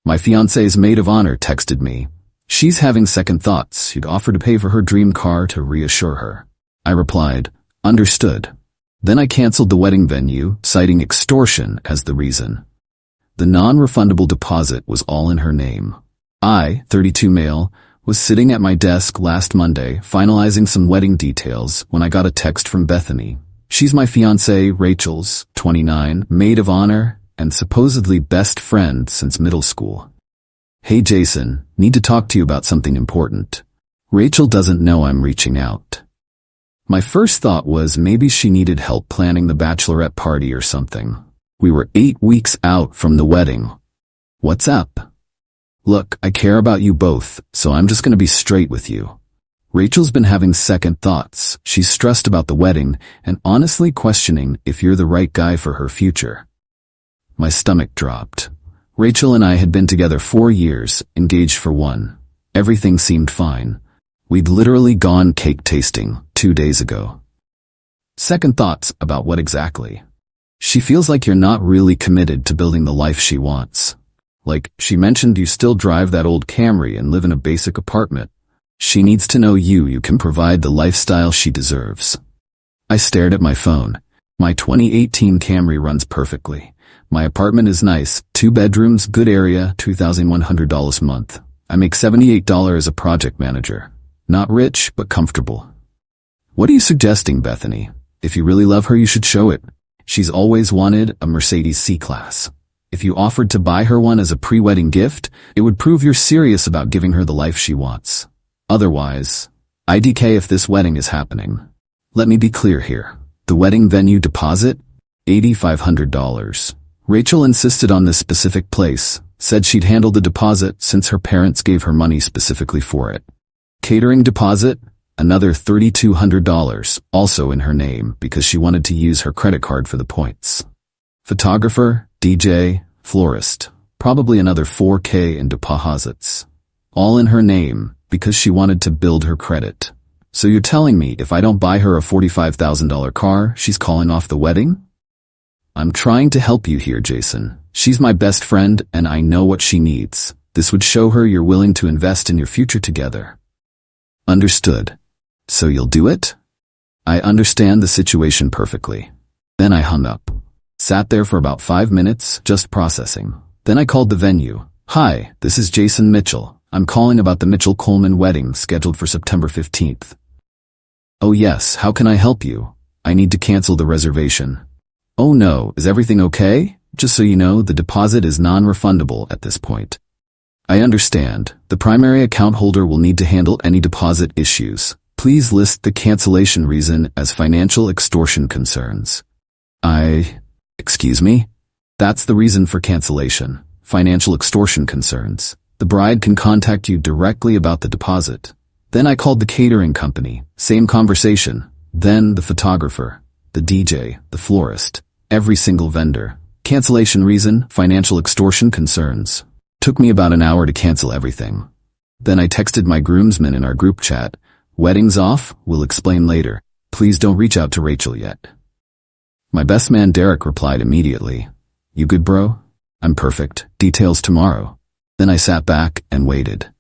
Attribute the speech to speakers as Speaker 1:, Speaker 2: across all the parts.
Speaker 1: My fiancé's maid of honor texted me. She's having second thoughts. She'd offer to pay for her dream car to reassure her. I replied, understood. Then I canceled the wedding venue, citing extortion as the reason. The non-refundable deposit was all in her name. I, 32 male, was sitting at my desk last Monday finalizing some wedding details when I got a text from Bethany. She's my fiancée Rachel's, 29, maid of honor, and supposedly best friend since middle school. Hey Jason, need to talk to you about something important. Rachel doesn't know I'm reaching out. My first thought was maybe she needed help planning the bachelorette party or something. We were 8 weeks out from the wedding. What's up? Look, I care about you both, so I'm just gonna be straight with you. Rachel's been having second thoughts. She's stressed about the wedding and honestly questioning if you're the right guy for her future. My stomach dropped. Rachel and I had been together 4 years, engaged for 1. Everything seemed fine. We'd literally gone cake tasting 2 days ago. Second thoughts about what exactly? She feels like you're not really committed to building the life she wants. Like, she mentioned you still drive that old Camry and live in a basic apartment. She needs to know you can provide the lifestyle she deserves. I stared at my phone. My 2018 Camry runs perfectly. My apartment is nice, 2 bedrooms, good area, $2,100 a month. I make $78 as a project manager. Not rich, but comfortable. What are you suggesting, Bethany? If you really love her, you should show it. She's always wanted a Mercedes C-Class. If you offered to buy her one as a pre-wedding gift, it would prove you're serious about giving her the life she wants. Otherwise, IDK if this wedding is happening. Let me be clear here. The wedding venue deposit? $8,500. Rachel insisted on this specific place, said she'd handle the deposit since her parents gave her money specifically for it. Catering deposit? Another $3,200, also in her name because she wanted to use her credit card for the points. Photographer, DJ, florist, probably another $4K in deposits. All in her name because she wanted to build her credit. So you're telling me if I don't buy her a $45,000 car, she's calling off the wedding? I'm trying to help you here, Jason. She's my best friend and I know what she needs. This would show her you're willing to invest in your future together. Understood. So you'll do it? I understand the situation perfectly. Then I hung up. Sat there for about 5 minutes, just processing. Then I called the venue. Hi, this is Jason Mitchell. I'm calling about the Mitchell-Coleman wedding scheduled for September 15th. Oh yes, how can I help you? I need to cancel the reservation. Oh no, is everything okay? Just so you know, the deposit is non-refundable at this point. I understand. The primary account holder will need to handle any deposit issues. Please list the cancellation reason as financial extortion concerns. Excuse me? That's the reason for cancellation. Financial extortion concerns. The bride can contact you directly about the deposit. Then I called the catering company. Same conversation. Then the photographer, the DJ, the florist, every single vendor. Cancellation reason, financial extortion concerns. Took me about an hour to cancel everything. Then I texted my groomsmen in our group chat. Wedding's off, we'll explain later. Please don't reach out to Rachel yet. My best man Derek replied immediately. You good, bro? I'm perfect. Details tomorrow. Then I sat back and waited.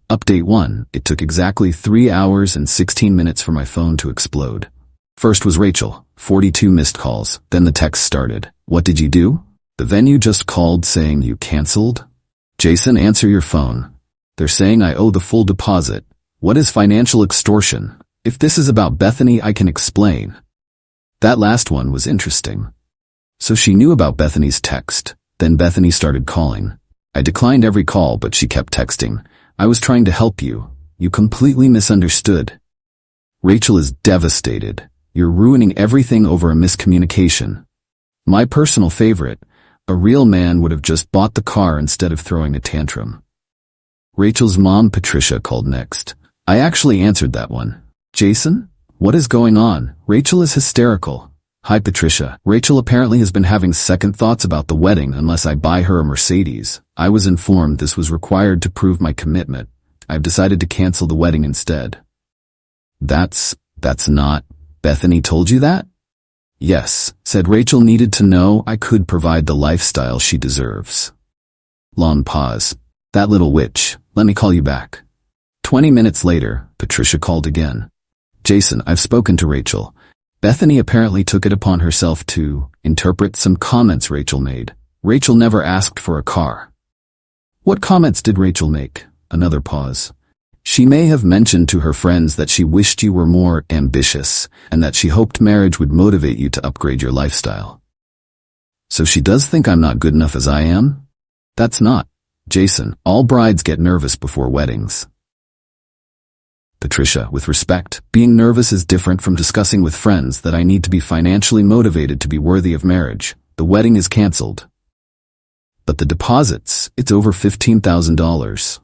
Speaker 1: Update 1. It took exactly 3 hours and 16 minutes for my phone to explode. First was Rachel, 42 missed calls. Then the text started. What did you do? The venue just called saying you canceled? Jason, answer your phone. They're saying I owe the full deposit. What is financial extortion? If this is about Bethany, I can explain. That last one was interesting. So she knew about Bethany's text. Then Bethany started calling. I declined every call, but she kept texting. I was trying to help you. You completely misunderstood. Rachel is devastated. You're ruining everything over a miscommunication. My personal favorite, a real man would have just bought the car instead of throwing a tantrum. Rachel's mom, Patricia, called next. I actually answered that one. Jason? What is going on? Rachel is hysterical. Hi, Patricia. Rachel apparently has been having second thoughts about the wedding unless I buy her a Mercedes. I was informed this was required to prove my commitment. I've decided to cancel the wedding instead. That's not... Bethany told you that? Yes, said Rachel needed to know I could provide the lifestyle she deserves. Long pause. That little witch. Let me call you back. 20 minutes later, Patricia called again. Jason, I've spoken to Rachel. Bethany apparently took it upon herself to interpret some comments Rachel made. Rachel never asked for a car. What comments did Rachel make? Another pause. She may have mentioned to her friends that she wished you were more ambitious and that she hoped marriage would motivate you to upgrade your lifestyle. So she does think I'm not good enough as I am? That's not. Jason, all brides get nervous before weddings. Patricia, with respect, being nervous is different from discussing with friends that I need to be financially motivated to be worthy of marriage. The wedding is canceled. But the deposits, it's over $15,000.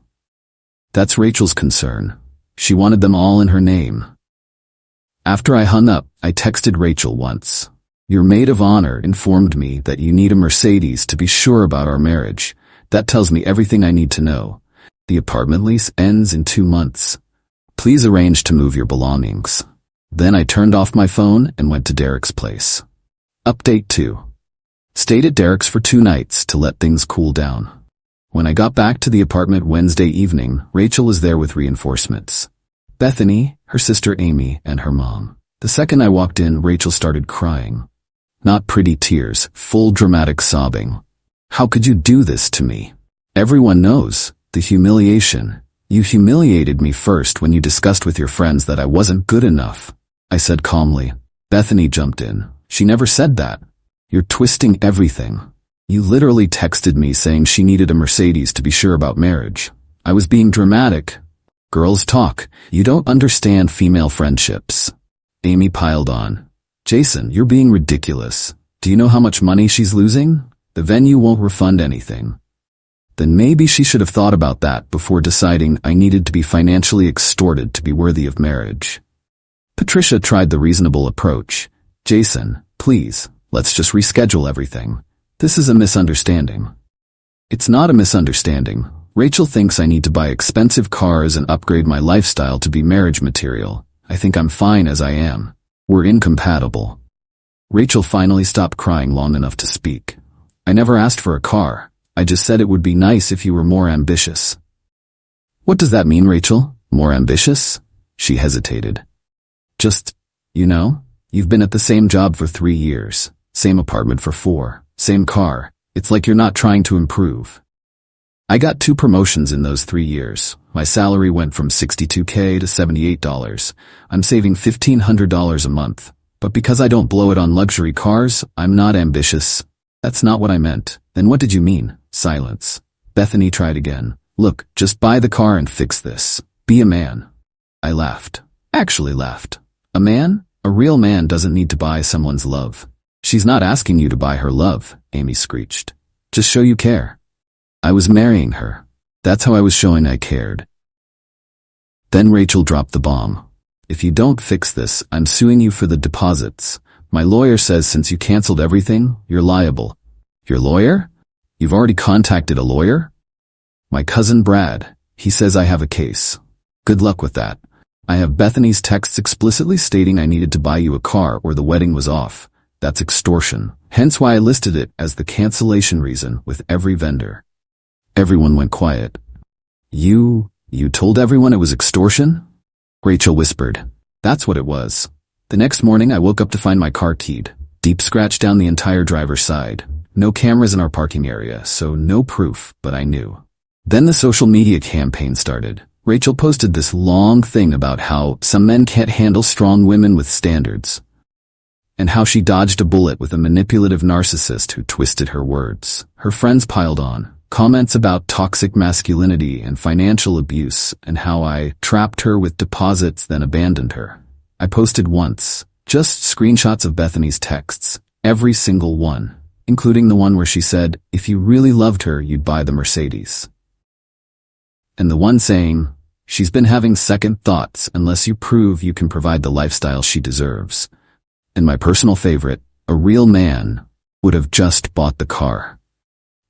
Speaker 1: That's Rachel's concern. She wanted them all in her name. After I hung up, I texted Rachel once. Your maid of honor informed me that you need a Mercedes to be sure about our marriage. That tells me everything I need to know. The apartment lease ends in 2 months. Please arrange to move your belongings. Then I turned off my phone and went to Derek's place. Update 2. Stayed at Derek's for 2 nights to let things cool down. When I got back to the apartment Wednesday evening, Rachel was there with reinforcements. Bethany, her sister Amy, and her mom. The second I walked in, Rachel started crying. Not pretty tears, full dramatic sobbing. How could you do this to me? Everyone knows. The humiliation. You humiliated me first when you discussed with your friends that I wasn't good enough. I said calmly. Bethany jumped in. She never said that. You're twisting everything. You literally texted me saying she needed a Mercedes to be sure about marriage. I was being dramatic. Girls talk. You don't understand female friendships. Amy piled on. Jason, you're being ridiculous. Do you know how much money she's losing? The venue won't refund anything. Then maybe she should have thought about that before deciding I needed to be financially extorted to be worthy of marriage. Patricia tried the reasonable approach. Jason, please, let's just reschedule everything. This is a misunderstanding. It's not a misunderstanding. Rachel thinks I need to buy expensive cars and upgrade my lifestyle to be marriage material. I think I'm fine as I am. We're incompatible. Rachel finally stopped crying long enough to speak. I never asked for a car. I just said it would be nice if you were more ambitious. What does that mean, Rachel? More ambitious? She hesitated. Just, you've been at the same job for 3 years, same apartment for 4, same car. It's like you're not trying to improve. I got 2 promotions in those 3 years. My salary went from $62K to $78. I'm saving $1,500 a month. But because I don't blow it on luxury cars, I'm not ambitious. That's not what I meant. Then what did you mean? Silence. Bethany tried again. Look, just buy the car and fix this. Be a man. I laughed. Actually laughed. A man? A real man doesn't need to buy someone's love. She's not asking you to buy her love, Amy screeched. Just show you care. I was marrying her. That's how I was showing I cared. Then Rachel dropped the bomb. If you don't fix this, I'm suing you for the deposits. My lawyer says since you canceled everything, you're liable. Your lawyer? You've already contacted a lawyer? My cousin Brad. He says I have a case. Good luck with that. I have Bethany's texts explicitly stating I needed to buy you a car or the wedding was off. That's extortion. Hence why I listed it as the cancellation reason with every vendor. Everyone went quiet. You told everyone it was extortion? Rachel whispered. That's what it was. The next morning I woke up to find my car keyed. Deep scratch down the entire driver's side. No cameras in our parking area, so no proof, but I knew. Then the social media campaign started. Rachel posted this long thing about how some men can't handle strong women with standards, and how she dodged a bullet with a manipulative narcissist who twisted her words. Her friends piled on. Comments about toxic masculinity and financial abuse, and how I trapped her with deposits then abandoned her. I posted once, just screenshots of Bethany's texts, every single one, including the one where she said, if you really loved her, you'd buy the Mercedes. And the one saying, she's been having second thoughts unless you prove you can provide the lifestyle she deserves. And my personal favorite, a real man would have just bought the car.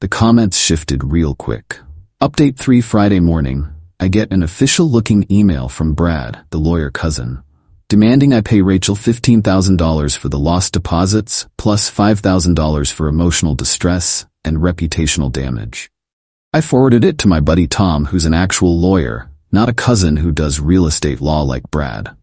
Speaker 1: The comments shifted real quick. Update 3 Friday morning, I get an official-looking email from Brad, the lawyer cousin, demanding I pay Rachel $15,000 for the lost deposits plus $5,000 for emotional distress and reputational damage. I forwarded it to my buddy Tom, who's an actual lawyer, not a cousin who does real estate law like Brad.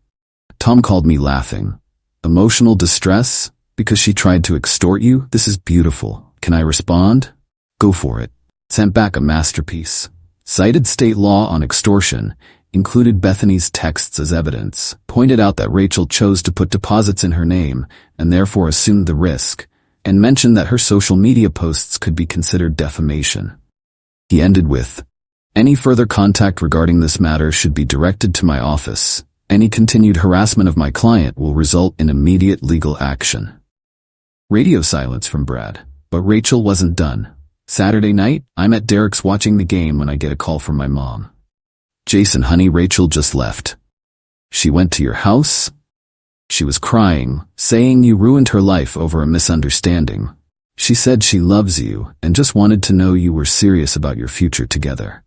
Speaker 1: Tom called me laughing. Emotional distress? Because she tried to extort you? This is beautiful. Can I respond? Go for it. Sent back a masterpiece. Cited state law on extortion, included Bethany's texts as evidence, pointed out that Rachel chose to put deposits in her name and therefore assumed the risk, and mentioned that her social media posts could be considered defamation. He ended with, "Any further contact regarding this matter should be directed to my office. Any continued harassment of my client will result in immediate legal action." Radio silence from Brad, but Rachel wasn't done. Saturday night, I'm at Derek's watching the game when I get a call from my mom. "Jason, honey, Rachel just left." "She went to your house?" "She was crying, saying you ruined her life over a misunderstanding. She said she loves you and just wanted to know you were serious about your future together."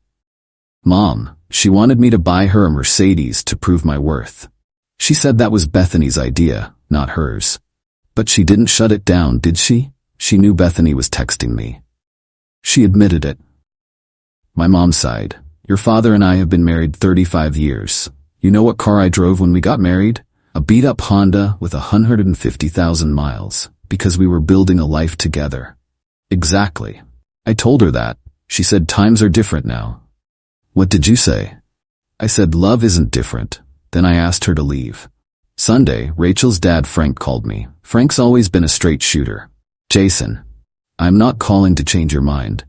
Speaker 1: "Mom, she wanted me to buy her a Mercedes to prove my worth. She said that was Bethany's idea, not hers. But she didn't shut it down, did she? She knew Bethany was texting me. She admitted it." My mom sighed. "Your father and I have been married 35 years. You know what car I drove when we got married? A beat-up Honda with 150,000 miles, because we were building a life together." "Exactly. I told her that. She said times are different now." "What did you say?" "I said love isn't different." Then I asked her to leave. Sunday, Rachel's dad Frank called me. Frank's always been a straight shooter. "Jason, I'm not calling to change your mind.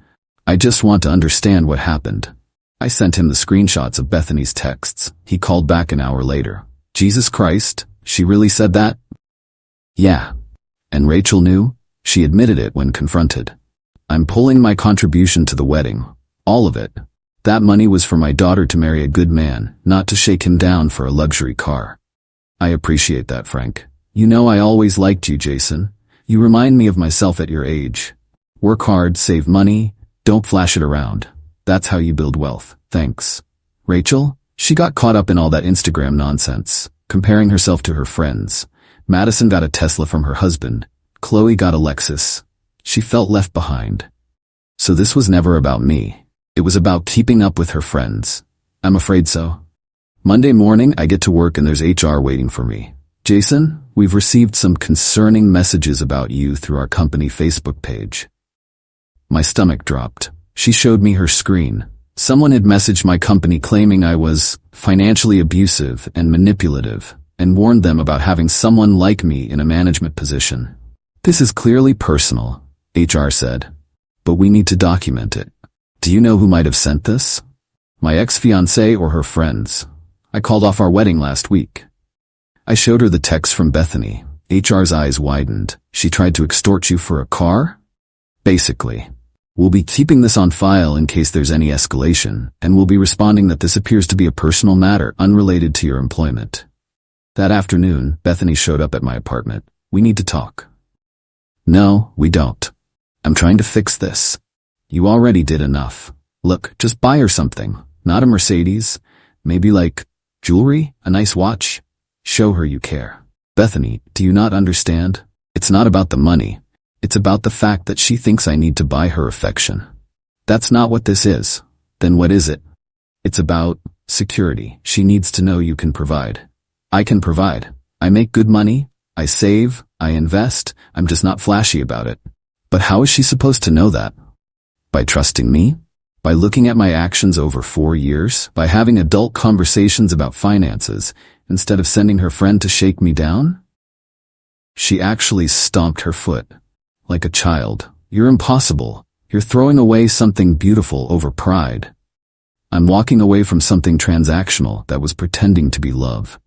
Speaker 1: I just want to understand what happened." I sent him the screenshots of Bethany's texts. He called back an hour later. "Jesus Christ, she really said that?" "Yeah." "And Rachel knew?" "She admitted it when confronted." "I'm pulling my contribution to the wedding. All of it. That money was for my daughter to marry a good man, not to shake him down for a luxury car." "I appreciate that, Frank. You know I always liked you, Jason. You remind me of myself at your age. Work hard, save money, don't flash it around. That's how you build wealth. Thanks." Rachel? She got caught up in all that Instagram nonsense, comparing herself to her friends. Madison got a Tesla from her husband. Qley got a Lexus. She felt left behind. So this was never about me. It was about keeping up with her friends. I'm afraid so. Monday morning, I get to work and there's HR waiting for me. "Jason, we've received some concerning messages about you through our company Facebook page." My stomach dropped. She showed me her screen. Someone had messaged my company claiming I was financially abusive and manipulative, and warned them about having someone like me in a management position. "This is clearly personal," HR said. "But we need to document it." "Do you know who might have sent this?" "My ex-fiancée or her friends. I called off our wedding last week." I showed her the text from Bethany. HR's eyes widened. "She tried to extort you for a car?" "Basically. We'll be keeping this on file in case there's any escalation, and we'll be responding that this appears to be a personal matter unrelated to your employment." That afternoon, Bethany showed up at my apartment. "We need to talk." "No, we don't. I'm trying to fix this. You already did enough. Look, just buy her something. Not a Mercedes. Maybe like jewelry, a nice watch. Show her you care." "Bethany, do you not understand? It's not about the money. It's about the fact that she thinks I need to buy her affection." "That's not what this is." "Then what is it?" "It's about security. She needs to know you can provide." "I can provide. I make good money. I save. I invest. I'm just not flashy about it." "But how is she supposed to know that?" "By trusting me? By looking at my actions over 4 years? By having adult conversations about finances instead of sending her friend to shake me down?" She actually stomped her foot. Like a child. "You're impossible. You're throwing away something beautiful over pride." "I'm walking away from something transactional that was pretending to be love."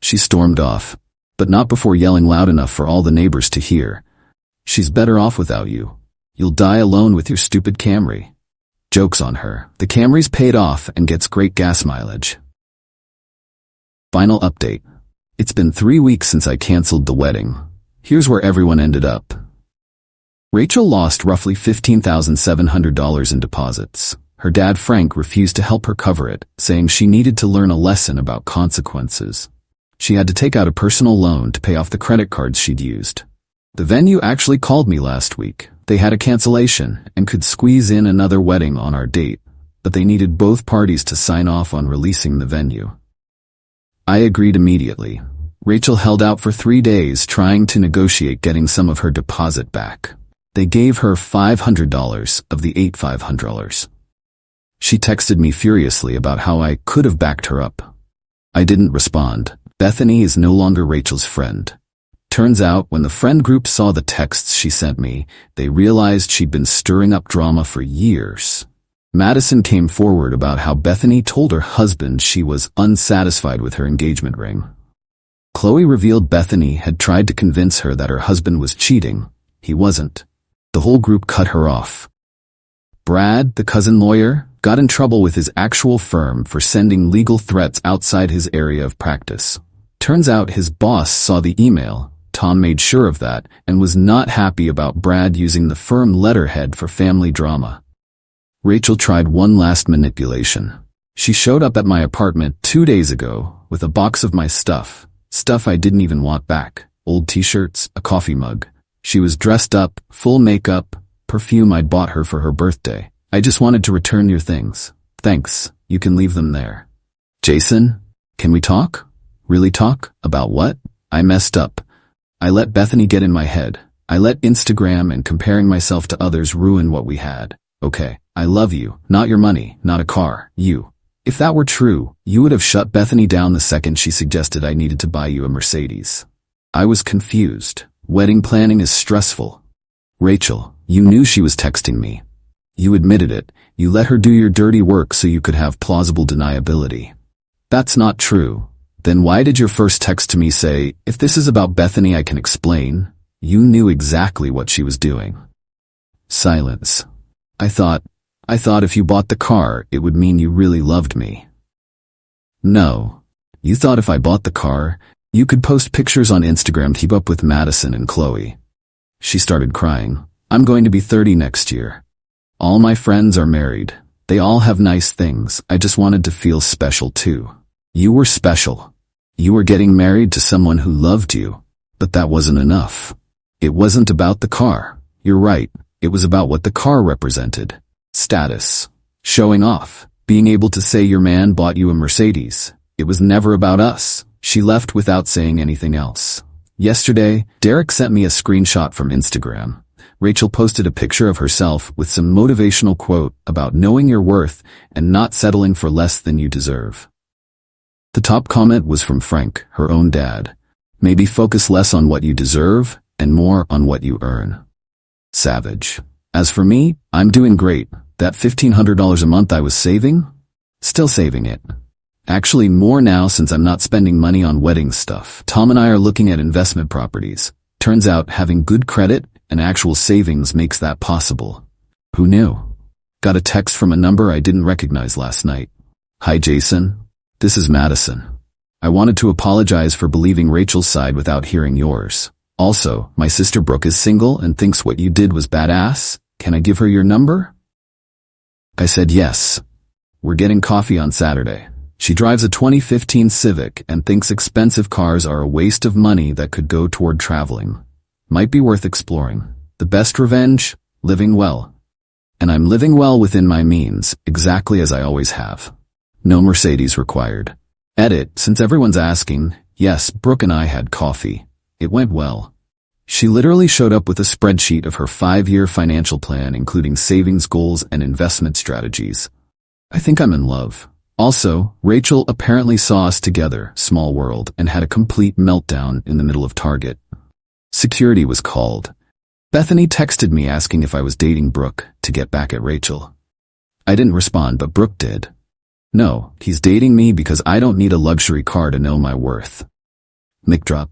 Speaker 1: She stormed off, but not before yelling loud enough for all the neighbors to hear. "She's better off without you. You'll die alone with your stupid Camry." Joke's on her. The Camry's paid off and gets great gas mileage. Final update. It's been 3 weeks since I canceled the wedding. Here's where everyone ended up. Rachel lost roughly $15,700 in deposits. Her dad Frank refused to help her cover it, saying she needed to learn a lesson about consequences. She had to take out a personal loan to pay off the credit cards she'd used. The venue actually called me last week. They had a cancellation and could squeeze in another wedding on our date, but they needed both parties to sign off on releasing the venue. I agreed immediately. Rachel held out for 3 days trying to negotiate getting some of her deposit back. They gave her $500 of the $8,500. She texted me furiously about how I could have backed her up. I didn't respond. Bethany is no longer Rachel's friend. Turns out, when the friend group saw the texts she sent me, they realized she'd been stirring up drama for years. Madison came forward about how Bethany told her husband she was unsatisfied with her engagement ring. Qley revealed Bethany had tried to convince her that her husband was cheating. He wasn't. The whole group cut her off. Brad, the cousin lawyer, got in trouble with his actual firm for sending legal threats outside his area of practice. Turns out his boss saw the email. Tom made sure of that and was not happy about Brad using the firm letterhead for family drama. Rachel tried one last manipulation. She showed up at my apartment 2 days ago with a box of my stuff I didn't even want back, old t-shirts, a coffee mug. She was dressed up, full makeup, perfume I'd bought her for her birthday. I just wanted to return your things. Thanks, you can leave them there. Jason, can we talk? Really talk? About what? I messed up. I let Bethany get in my head. I let Instagram and comparing myself to others ruin what we had. Okay, I love you, not your money, not a car, you. If that were true, you would have shut Bethany down the second she suggested I needed to buy you a Mercedes. I was confused. Wedding planning is stressful. Rachel, you knew she was texting me. You admitted it. You let her do your dirty work so you could have plausible deniability. That's not true. Then why did your first text to me say, if this is about Bethany I can explain? You knew exactly what she was doing. Silence. I thought if you bought the car, it would mean you really loved me. No. You thought if I bought the car, you could post pictures on Instagram to keep up with Madison and Qley. She started crying. I'm going to be 30 next year. All my friends are married. They all have nice things. I just wanted to feel special too. You were special. You were getting married to someone who loved you. But that wasn't enough. It wasn't about the car. You're right. It was about what the car represented. Status. Showing off. Being able to say your man bought you a Mercedes. It was never about us. She left without saying anything else. Yesterday, Derek sent me a screenshot from Instagram. Rachel posted a picture of herself with some motivational quote about knowing your worth and not settling for less than you deserve. The top comment was from Frank, her own dad. Maybe focus less on what you deserve and more on what you earn. Savage. As for me, I'm doing great. That $1,500 a month I was saving? Still saving it. Actually more now since I'm not spending money on wedding stuff. Tom and I are looking at investment properties. Turns out having good credit and actual savings makes that possible. Who knew? Got a text from a number I didn't recognize last night. Hi Jason. This is Madison. I wanted to apologize for believing Rachel's side without hearing yours. Also, my sister Brooke is single and thinks what you did was badass. Can I give her your number? I said yes. We're getting coffee on Saturday. She drives a 2015 Civic and thinks expensive cars are a waste of money that could go toward traveling. Might be worth exploring. The best revenge? Living well. And I'm living well within my means, exactly as I always have. No Mercedes required. Edit, since everyone's asking, yes, Brooke and I had coffee. It went well. She literally showed up with a spreadsheet of her 5-year financial plan including savings goals and investment strategies. I think I'm in love. Also, Rachel apparently saw us together, small world, and had a complete meltdown in the middle of Target. Security was called. Bethany texted me asking if I was dating Brooke to get back at Rachel. I didn't respond, but Brooke did. No, he's dating me because I don't need a luxury car to know my worth. Mic drop.